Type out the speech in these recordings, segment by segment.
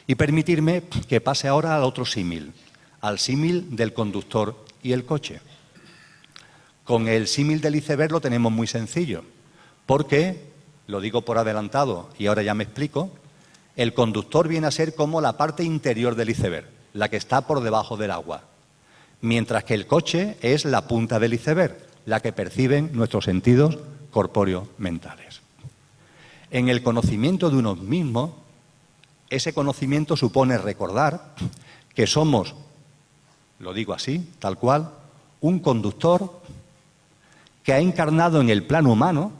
Y permitirme que pase ahora al otro símil, al símil del conductor y el coche. Con el símil del iceberg lo tenemos muy sencillo, porque, lo digo por adelantado y ahora ya me explico, el conductor viene a ser como la parte interior del iceberg, la que está por debajo del agua, mientras que el coche es la punta del iceberg, la que perciben nuestros sentidos corpóreos mentales. En el conocimiento de uno mismo, ese conocimiento supone recordar que somos, lo digo así, tal cual, un conductor que ha encarnado en el plano humano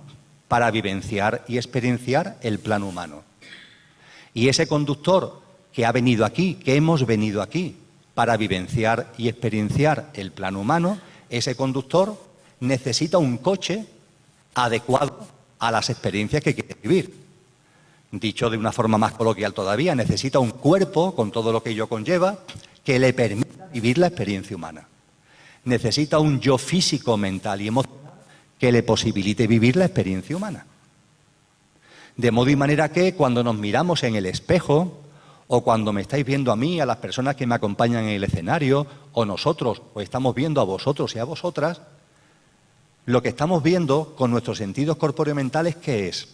para vivenciar y experienciar el plano humano. Y ese conductor que ha venido aquí, que hemos venido aquí para vivenciar y experienciar el plano humano, ese conductor necesita un coche adecuado a las experiencias que quiere vivir. Dicho de una forma más coloquial todavía, necesita un cuerpo, con todo lo que ello conlleva, que le permita vivir la experiencia humana. Necesita un yo físico, mental y emocional que le posibilite vivir la experiencia humana. De modo y manera que cuando nos miramos en el espejo, o cuando me estáis viendo a mí, a las personas que me acompañan en el escenario, o nosotros, o estamos viendo a vosotros y a vosotras, lo que estamos viendo con nuestros sentidos corpóreo-mentales, ¿qué es?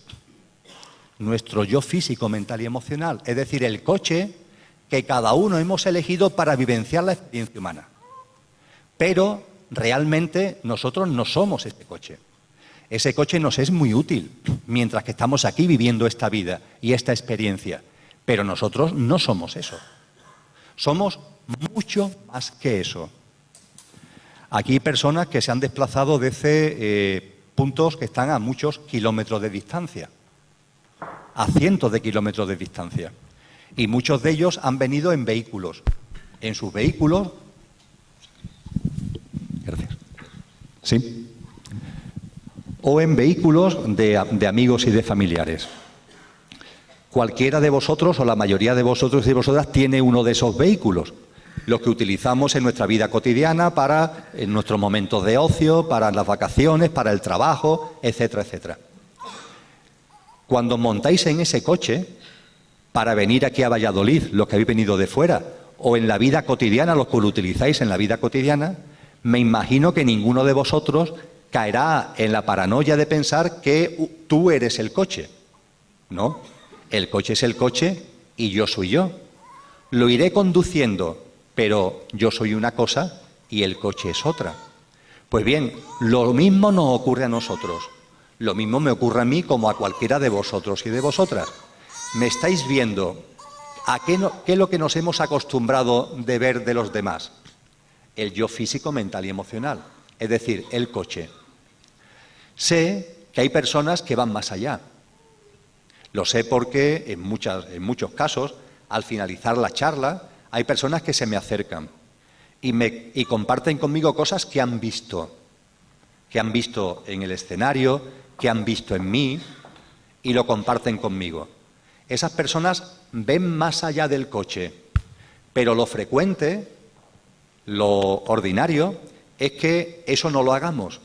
Nuestro yo físico, mental y emocional, es decir, el coche que cada uno hemos elegido para vivenciar la experiencia humana. Pero realmente nosotros no somos ese coche. Ese coche nos es muy útil mientras que estamos aquí viviendo esta vida y esta experiencia. Pero nosotros no somos eso. Somos mucho más que eso. Aquí hay personas que se han desplazado desde puntos que están a muchos kilómetros de distancia, a cientos de kilómetros de distancia. Y muchos de ellos han venido en vehículos. En sus vehículos... Gracias. Sí. O en vehículos de amigos y de familiares. Cualquiera de vosotros o la mayoría de vosotros y vosotras tiene uno de esos vehículos, los que utilizamos en nuestra vida cotidiana en nuestros momentos de ocio, para las vacaciones, para el trabajo, etcétera, etcétera. Cuando montáis en ese coche para venir aquí a Valladolid, los que habéis venido de fuera, o en la vida cotidiana, los que lo utilizáis en la vida cotidiana, me imagino que ninguno de vosotros caerá en la paranoia de pensar que tú eres el coche. No, el coche es el coche y yo soy yo. Lo iré conduciendo, pero yo soy una cosa y el coche es otra. Pues bien, lo mismo nos ocurre a nosotros. Lo mismo me ocurre a mí como a cualquiera de vosotros y de vosotras. Me estáis viendo. ¿Qué es lo que nos hemos acostumbrado de ver de los demás? El yo físico, mental y emocional. Es decir, el coche. Sé que hay personas que van más allá. Lo sé porque en muchos casos, al finalizar la charla, hay personas que se me acercan y comparten conmigo cosas que han visto en el escenario, que han visto en mí y lo comparten conmigo. Esas personas ven más allá del coche, pero lo frecuente, lo ordinario, es que eso no lo hagamos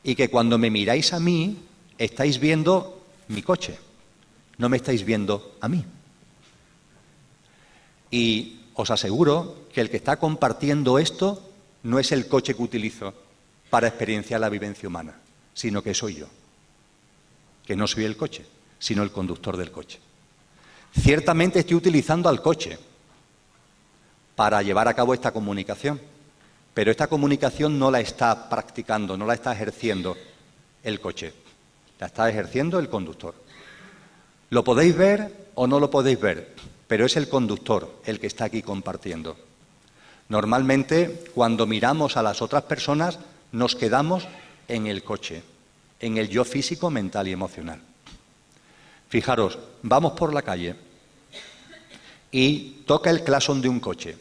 y que cuando me miráis a mí estáis viendo mi coche, no me estáis viendo a mí. Y os aseguro que el que está compartiendo esto no es el coche que utilizo para experienciar la vivencia humana, sino que soy yo, que no soy el coche, sino el conductor del coche. Ciertamente estoy utilizando al coche para llevar a cabo esta comunicación, pero esta comunicación no la está practicando, no la está ejerciendo el coche, la está ejerciendo el conductor. Lo podéis ver o no lo podéis ver, pero es el conductor el que está aquí compartiendo. Normalmente, cuando miramos a las otras personas, nos quedamos en el coche, en el yo físico, mental y emocional. Fijaros, vamos por la calle y toca el claxon de un coche.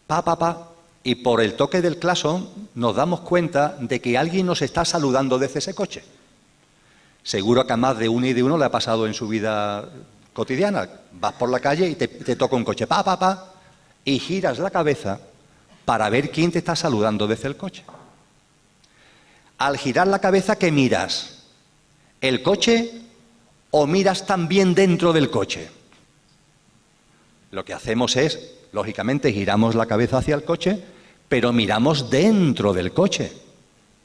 Pa, pa, pa. Y por el toque del claxon nos damos cuenta de que alguien nos está saludando desde ese coche. Seguro que a más de uno y de uno le ha pasado en su vida cotidiana. Vas por la calle y te toca un coche, pa, pa, pa, y giras la cabeza para ver quién te está saludando desde el coche. Al girar la cabeza, ¿qué miras? ¿El coche o miras también dentro del coche? Lo que hacemos es, lógicamente, giramos la cabeza hacia el coche, pero miramos dentro del coche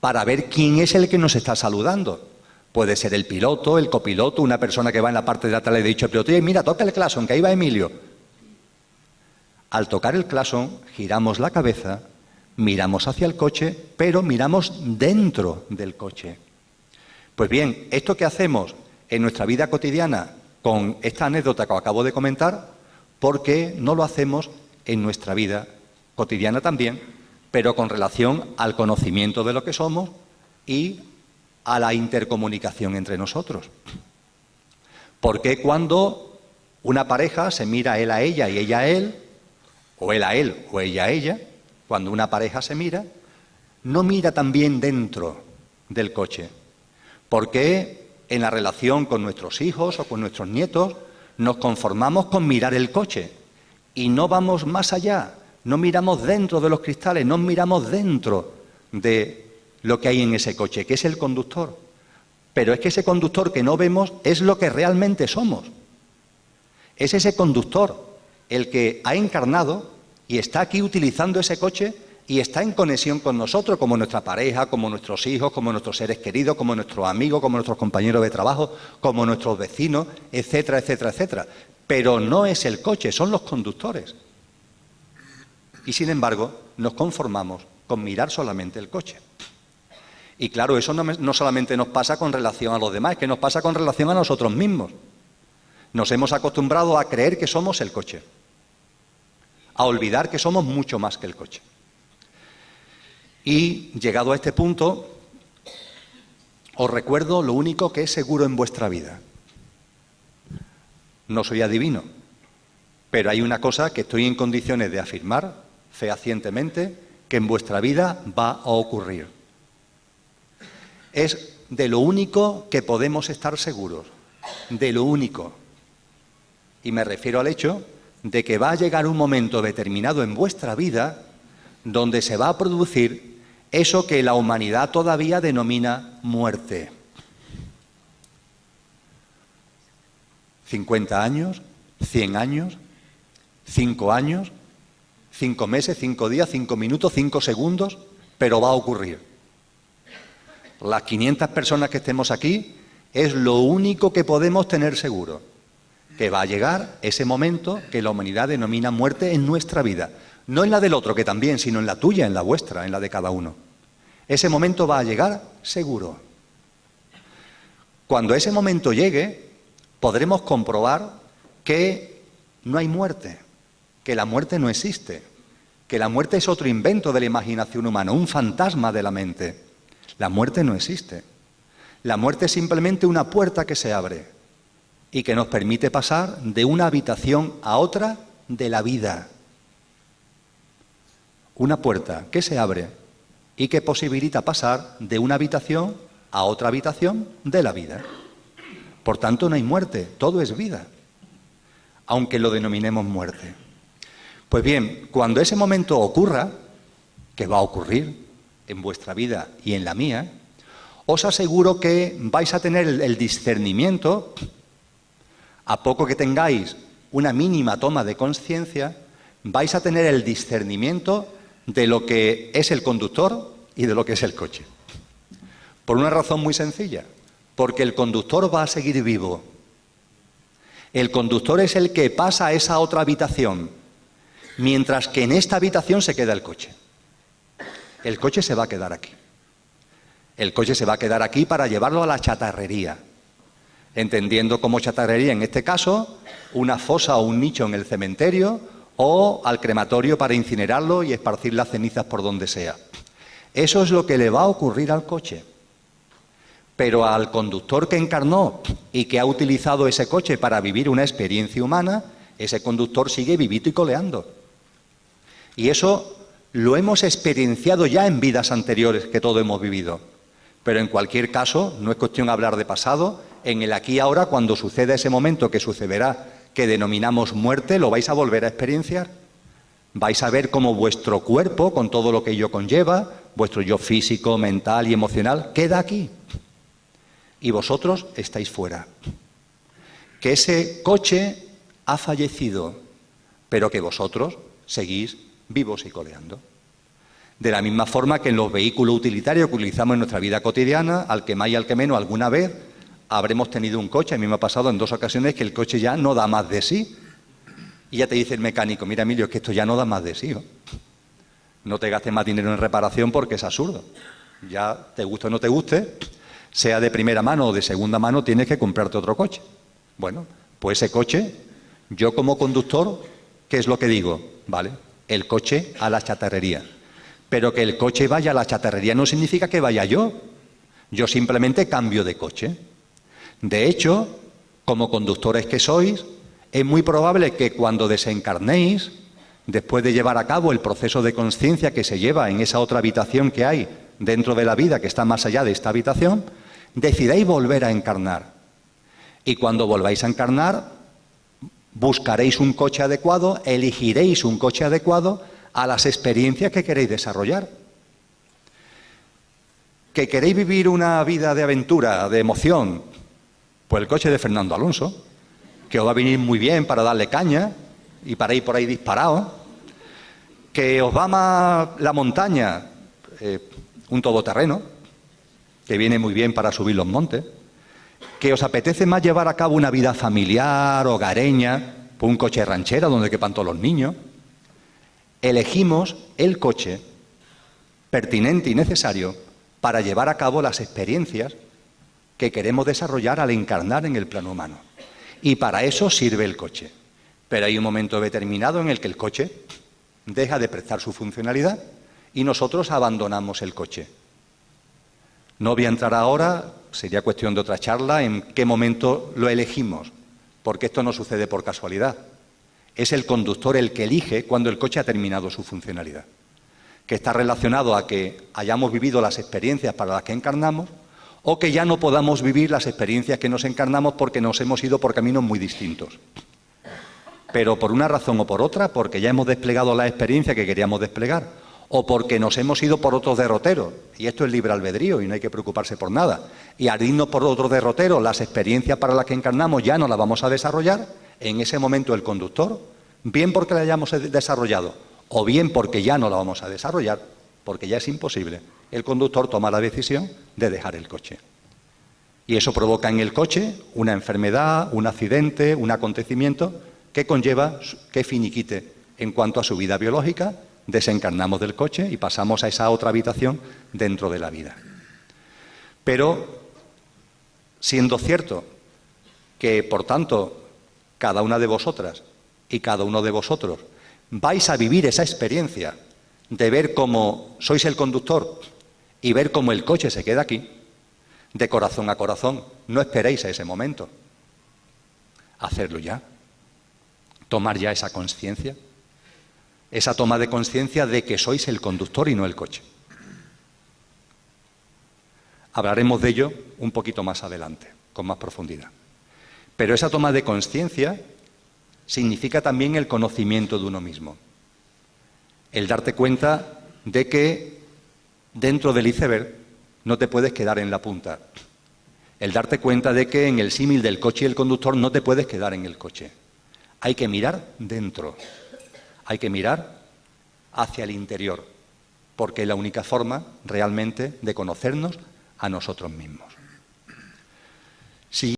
para ver quién es el que nos está saludando. Puede ser el piloto, el copiloto, una persona que va en la parte de atrás le ha dicho al piloto, oye, mira, toca el claxon, que ahí va Emilio. Al tocar el claxon, giramos la cabeza, miramos hacia el coche, pero miramos dentro del coche. Pues bien, esto que hacemos en nuestra vida cotidiana con esta anécdota que os acabo de comentar, ¿por qué no lo hacemos en nuestra vida cotidiana también, pero con relación al conocimiento de lo que somos y a la intercomunicación entre nosotros? ¿Por qué cuando una pareja se mira él a ella y ella a él, o él a él o ella a ella, cuando una pareja se mira, no mira también dentro del coche? ¿Por qué en la relación con nuestros hijos o con nuestros nietos nos conformamos con mirar el coche y no vamos más allá? No miramos dentro de los cristales, no miramos dentro de lo que hay en ese coche, que es el conductor. Pero es que ese conductor que no vemos es lo que realmente somos. Es ese conductor el que ha encarnado y está aquí utilizando ese coche y está en conexión con nosotros, como nuestra pareja, como nuestros hijos, como nuestros seres queridos, como nuestros amigos, como nuestros compañeros de trabajo, como nuestros vecinos, etcétera, etcétera, etcétera. Pero no es el coche, son los conductores. Y sin embargo, nos conformamos con mirar solamente el coche. Y claro, eso no solamente nos pasa con relación a los demás, es que nos pasa con relación a nosotros mismos. Nos hemos acostumbrado a creer que somos el coche, a olvidar que somos mucho más que el coche. Y llegado a este punto, os recuerdo lo único que es seguro en vuestra vida. No soy adivino, pero hay una cosa que estoy en condiciones de afirmar fehacientemente, que en vuestra vida va a ocurrir. Es de lo único que podemos estar seguros, de lo único. Y me refiero al hecho de que va a llegar un momento determinado en vuestra vida donde se va a producir eso que la humanidad todavía denomina muerte. 50 años, 100 años, 5 años, 5 meses, 5 días, 5 minutos, 5 segundos, pero va a ocurrir. Las 500 personas que estemos aquí es lo único que podemos tener seguro, que va a llegar ese momento que la humanidad denomina muerte en nuestra vida. No en la del otro, que también, sino en la tuya, en la vuestra, en la de cada uno. Ese momento va a llegar seguro. Cuando ese momento llegue, podremos comprobar que no hay muerte, que la muerte no existe, que la muerte es otro invento de la imaginación humana, un fantasma de la mente. La muerte no existe. La muerte es simplemente una puerta que se abre y que nos permite pasar de una habitación a otra de la vida. Una puerta que se abre y que posibilita pasar de una habitación a otra habitación de la vida. Por tanto, no hay muerte, todo es vida, aunque lo denominemos muerte. Pues bien, cuando ese momento ocurra, que va a ocurrir en vuestra vida y en la mía, os aseguro que vais a tener el discernimiento, a poco que tengáis una mínima toma de conciencia, vais a tener el discernimiento de lo que es el conductor y de lo que es el coche. Por una razón muy sencilla, porque el conductor va a seguir vivo. El conductor es el que pasa a esa otra habitación, mientras que en esta habitación se queda el coche. El coche se va a quedar aquí. El coche se va a quedar aquí para llevarlo a la chatarrería, entendiendo como chatarrería, en este caso, una fosa o un nicho en el cementerio o al crematorio para incinerarlo y esparcir las cenizas por donde sea. Eso es lo que le va a ocurrir al coche. Pero al conductor que encarnó y que ha utilizado ese coche para vivir una experiencia humana, ese conductor sigue vivito y coleando. Y eso lo hemos experienciado ya en vidas anteriores que todos hemos vivido. Pero en cualquier caso, no es cuestión de hablar de pasado, en el aquí y ahora, cuando suceda ese momento que sucederá, que denominamos muerte, lo vais a volver a experienciar. Vais a ver cómo vuestro cuerpo, con todo lo que ello conlleva, vuestro yo físico, mental y emocional, queda aquí. Y vosotros estáis fuera. Que ese coche ha fallecido, pero que vosotros seguís vivos y coleando. De la misma forma que en los vehículos utilitarios que utilizamos en nuestra vida cotidiana, al que más y al que menos, alguna vez habremos tenido un coche. A mí me ha pasado en 2 ocasiones que el coche ya no da más de sí. Y ya te dice el mecánico, mira Emilio, es que esto ya no da más de sí, ¿no? No te gastes más dinero en reparación porque es absurdo. Ya te guste o no te guste, sea de primera mano o de segunda mano, tienes que comprarte otro coche. Bueno, pues ese coche, yo como conductor, ¿qué es lo que digo? Vale, el coche a la chatarrería. Pero que el coche vaya a la chatarrería no significa que vaya yo. Yo simplemente cambio de coche. De hecho, como conductores que sois, es muy probable que cuando desencarnéis, después de llevar a cabo el proceso de conciencia que se lleva en esa otra habitación que hay dentro de la vida, que está más allá de esta habitación, decidáis volver a encarnar. Y cuando volváis a encarnar, buscaréis un coche adecuado, elegiréis un coche adecuado a las experiencias que queréis desarrollar. ¿Que queréis vivir una vida de aventura, de emoción? Pues el coche de Fernando Alonso, que os va a venir muy bien para darle caña y para ir por ahí disparado. ¿Que os va más la montaña? Un todoterreno, que viene muy bien para subir los montes. ¿Que os apetece más llevar a cabo una vida familiar, hogareña, pues un coche de ranchera donde quepan todos los niños? Elegimos el coche pertinente y necesario para llevar a cabo las experiencias que queremos desarrollar al encarnar en el plano humano. Y para eso sirve el coche. Pero hay un momento determinado en el que el coche deja de prestar su funcionalidad y nosotros abandonamos el coche. No voy a entrar ahora, sería cuestión de otra charla, en qué momento lo elegimos, porque esto no sucede por casualidad. Es el conductor el que elige cuando el coche ha terminado su funcionalidad, que está relacionado a que hayamos vivido las experiencias para las que encarnamos o que ya no podamos vivir las experiencias que nos encarnamos porque nos hemos ido por caminos muy distintos. Pero por una razón o por otra, porque ya hemos desplegado la experiencia que queríamos desplegar, o porque nos hemos ido por otros derroteros, y esto es libre albedrío y no hay que preocuparse por nada, y al irnos por otros derroteros, las experiencias para las que encarnamos ya no las vamos a desarrollar, en ese momento el conductor, bien porque la hayamos desarrollado, o bien porque ya no la vamos a desarrollar, porque ya es imposible, el conductor toma la decisión de dejar el coche. Y eso provoca en el coche una enfermedad, un accidente, un acontecimiento que conlleva que finiquite en cuanto a su vida biológica, desencarnamos del coche y pasamos a esa otra habitación dentro de la vida. Pero, siendo cierto que, por tanto, cada una de vosotras y cada uno de vosotros vais a vivir esa experiencia de ver cómo sois el conductor y ver cómo el coche se queda aquí, de corazón a corazón, no esperéis a ese momento. Hacerlo ya. Tomar ya esa conciencia. Esa toma de conciencia de que sois el conductor y no el coche. Hablaremos de ello un poquito más adelante, con más profundidad. Pero esa toma de conciencia significa también el conocimiento de uno mismo. El darte cuenta de que dentro del iceberg no te puedes quedar en la punta. El darte cuenta de que en el símil del coche y el conductor no te puedes quedar en el coche. Hay que mirar dentro. Hay que mirar hacia el interior, porque es la única forma realmente de conocernos a nosotros mismos.